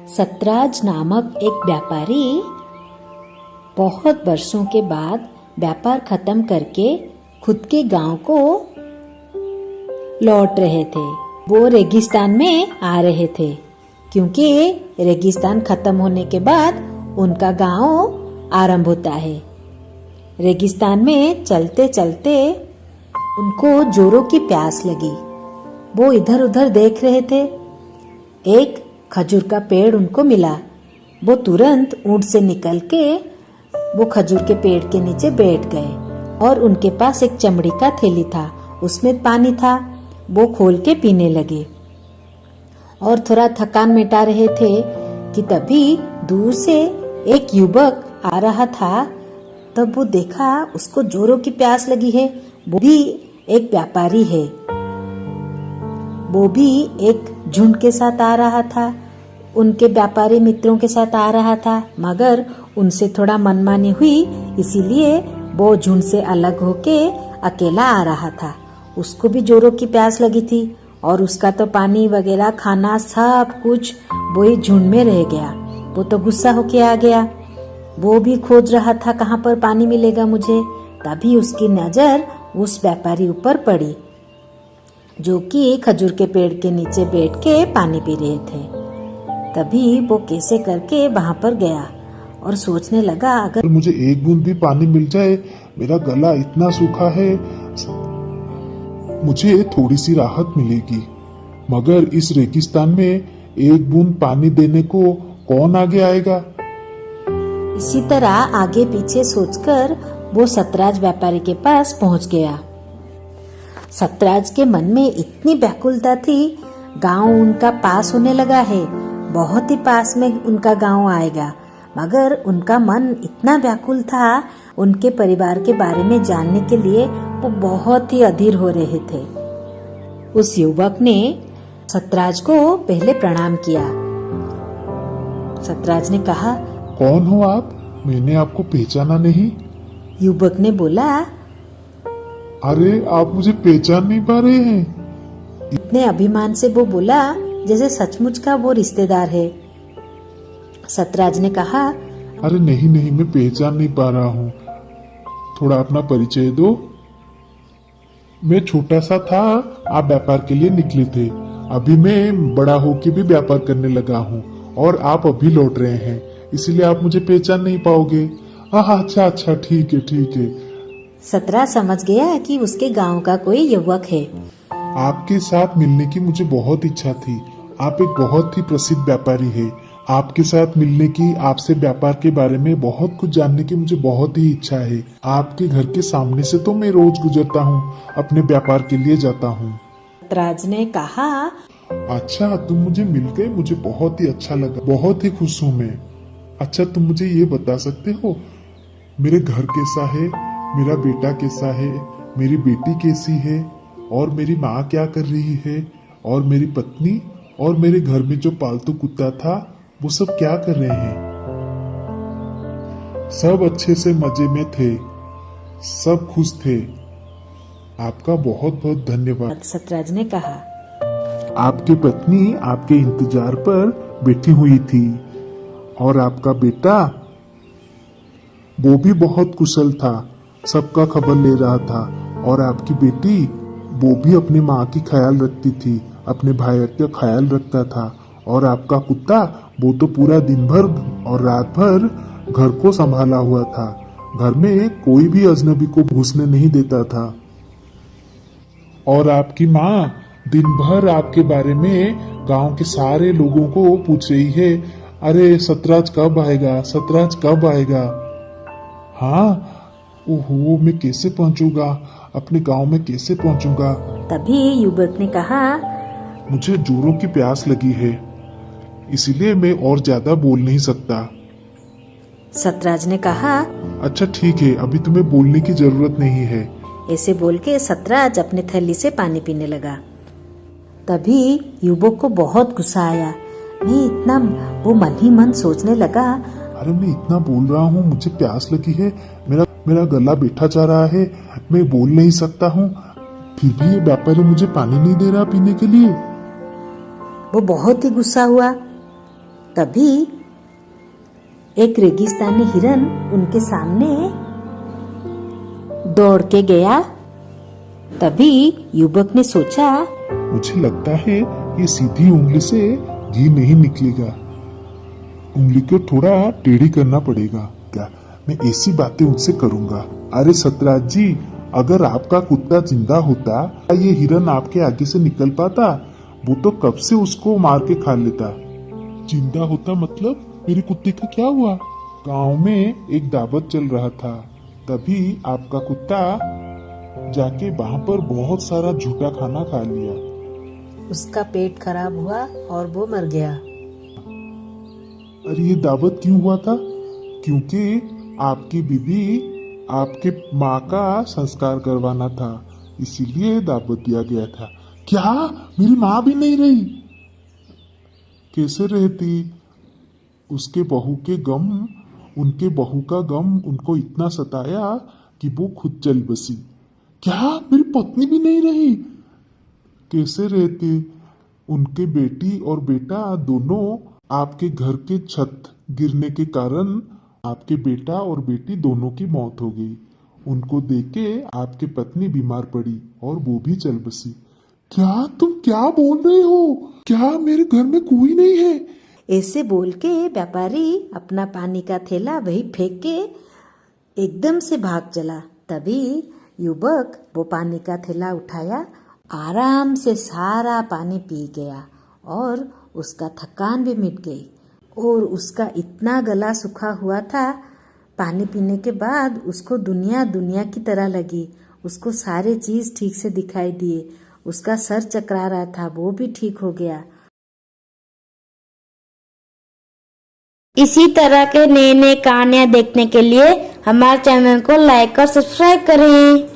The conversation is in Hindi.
सतराज नामक एक व्यापारी बहुत वर्षों के बाद व्यापार खत्म करके खुद के गांव को लौट रहे थे। वो रेगिस्तान में आ रहे थे क्योंकि रेगिस्तान खत्म होने के बाद उनका गांव आरंभ होता है। रेगिस्तान में चलते चलते उनको जोरों की प्यास लगी। वो इधर उधर देख रहे थे। एक खजूर का पेड़ उनको मिला। वो तुरंत ऊंट से निकल के वो खजूर के पेड़ के नीचे बैठ गए और उनके पास एक चमड़ी का थैली था, उसमें पानी था। वो खोल के पीने लगे और थोड़ा थकान मिटा रहे थे कि तभी दूर से एक युवक आ रहा था। तब वो देखा उसको जोरों की प्यास लगी है। वो भी एक व्यापारी है। वो भी एक झुंड के साथ आ रहा था, उनके व्यापारी मित्रों के साथ आ रहा था, मगर उनसे थोड़ा मनमानी हुई, इसीलिए वो झुंड से अलग होके अकेला आ रहा था। उसको भी जोरों की प्यास लगी थी और उसका तो पानी वगैरह खाना सब कुछ वही झुंड में रह गया। वो तो गुस्सा होके आ गया। वो भी खोज रहा था कहाँ पर पानी मिलेगा मुझे। तभी उसकी नजर उस व्यापारी ऊपर पड़ी जो कि खजूर के पेड़ के नीचे बैठ के पानी पी रहे थे। तभी वो कैसे करके वहां पर गया और सोचने लगा, अगर मुझे एक बूंद भी पानी मिल जाए, मेरा गला इतना सूखा है, मुझे थोड़ी सी राहत मिलेगी। मगर इस रेगिस्तान में एक बूंद पानी देने को कौन आगे आएगा? इसी तरह आगे पीछे सोचकर वो सतराज व्यापारी के पास पहुंच गया। सतराज के मन में इतनी व्याकुलता थी। गांव उनका पास होने लगा है, बहुत ही पास में उनका गांव आएगा, मगर उनका मन इतना व्याकुल था। उनके परिवार के बारे में जानने के लिए वो बहुत ही अधीर हो रहे थे। उस युवक ने सतराज को पहले प्रणाम किया। सतराज ने कहा, कौन हो आप? मैंने आपको पहचाना नहीं। युवक ने बोला, अरे आप मुझे पहचान नहीं पा रहे हैं। इतने अभिमान से वो बोला जैसे सचमुच का वो रिश्तेदार है। सतराज ने कहा, अरे नहीं नहीं, मैं पहचान नहीं पा रहा हूँ, थोड़ा अपना परिचय दो। मैं छोटा सा था, आप व्यापार के लिए निकले थे। अभी मैं बड़ा होके भी व्यापार करने लगा हूँ और आप अभी लौट रहे हैं, इसीलिए आप मुझे पहचान नहीं पाओगे। अच्छा अच्छा, ठीक है ठीक है। सतराज समझ गया कि उसके गांव का कोई युवक है। आपके साथ मिलने की मुझे बहुत इच्छा थी। आप एक बहुत ही प्रसिद्ध व्यापारी है। आपके साथ मिलने की, आपसे व्यापार के बारे में बहुत कुछ जानने की मुझे बहुत ही इच्छा है। आपके घर के सामने से तो मैं रोज गुजरता हूँ, अपने व्यापार के लिए जाता हूँ। सतराज ने कहा, अच्छा तुम मुझे मिल गए, मुझे बहुत ही अच्छा लगा, बहुत ही खुश हूँ मैं। अच्छा तुम मुझे ये बता सकते हो मेरे घर कैसा है, मेरा बेटा कैसा है, मेरी बेटी कैसी है, और मेरी माँ क्या कर रही है, और मेरी पत्नी और मेरे घर में जो पालतू कुत्ता था वो सब क्या कर रहे हैं? सब अच्छे से मजे में थे, सब खुश थे। आपका बहुत बहुत धन्यवाद। सतराज ने कहा, आपकी पत्नी आपके इंतजार पर बैठी हुई थी और आपका बेटा वो भी बहुत कुशल था, सबका खबर ले रहा था। और आपकी बेटी वो भी अपनी माँ की ख्याल रखती थी, अपने भाई का ख्याल रखता था। और आपका कुत्ता वो तो पूरा दिन भर और रात भर घर को संभाला हुआ था, घर में कोई भी अजनबी को घुसने नहीं देता था। और आपकी माँ दिन भर आपके बारे में गांव के सारे लोगों को पूछ रही है, अरे सतराज कब आएगा, सतराज कब आएगा। हाँ, ओहो, मैं कैसे पहुंचूंगा, अपने गांव में कैसे पहुंचूंगा। तभी युवक ने कहा, मुझे जोरों की प्यास लगी है, इसीलिए मैं और ज्यादा बोल नहीं सकता। सतराज ने कहा, अच्छा ठीक है, अभी तुम्हें बोलने की जरूरत नहीं है। ऐसे बोल के सतराज अपने थैली से पानी पीने लगा। तभी युवक को बहुत गुस्सा आया। वो मन ही मन सोचने लगा, अरे मैं इतना बोल रहा हूँ, मुझे प्यास लगी है, मेरा गला बैठा जा रहा है, मैं बोल नहीं सकता हूँ, फिर भी ये व्यापारी मुझे पानी नहीं दे रहा पीने के लिए। वो बहुत ही गुस्सा हुआ। तभी एक रेगिस्तानी हिरन उनके सामने दौड़ के गया। तभी युवक ने सोचा, मुझे लगता है ये सीधी उंगली से घी नहीं निकलेगा, उंगली को थोड़ा टेढ़ी करना पड़ेगा। क्या मैं ऐसी बातें उनसे करूंगा? अरे सतराज जी, अगर आपका कुत्ता जिंदा होता, ये हिरन आपके आगे से निकल पाता? वो तो कब से उसको मार के खा लेता। जिंदा होता मतलब? मेरे कुत्ते का क्या हुआ? गांव में एक दावत चल रहा था, तभी आपका कुत्ता जाके वहां पर बहुत सारा झूठा खाना खा लिया। उसका पेट खराब हुआ और वो मर गया। अरे ये दावत क्यों हुआ था? क्योंकि आपकी बीबी आपके माँ का संस्कार करवाना था, इसीलिए दावत दिया गया था। क्या मेरी माँ भी नहीं रही? कैसे रहती? उसके बहू के गम, उनके बहू का गम उनको इतना सताया कि वो खुद चल बसी। क्या मेरी पत्नी भी नहीं रही? कैसे रहते? उनके बेटी और बेटा दोनों आपके घर के छत गिरने के कारण आपके बेटा और बेटी दोनों की मौत हो गई। उनको देख के आपकी पत्नी बीमार पड़ी और वो भी चल बसी। क्या तुम क्या बोल रहे हो? क्या मेरे घर में कोई नहीं है? ऐसे बोल के व्यापारी अपना पानी का थैला वही फेंक के एकदम से भाग चला। तभी युवक वो पानी का थैला उठाया, आराम से सारा पानी पी गया और उसका थकान भी मिट गई। और उसका इतना गला सूखा हुआ था, पानी पीने के बाद उसको दुनिया दुनिया की तरह लगी। उसको सारे चीज ठीक से दिखाई दिए। उसका सर चकरा रहा था, वो भी ठीक हो गया। इसी तरह के नए नए कहानियाँ देखने के लिए हमारे चैनल को लाइक और सब्सक्राइब करें।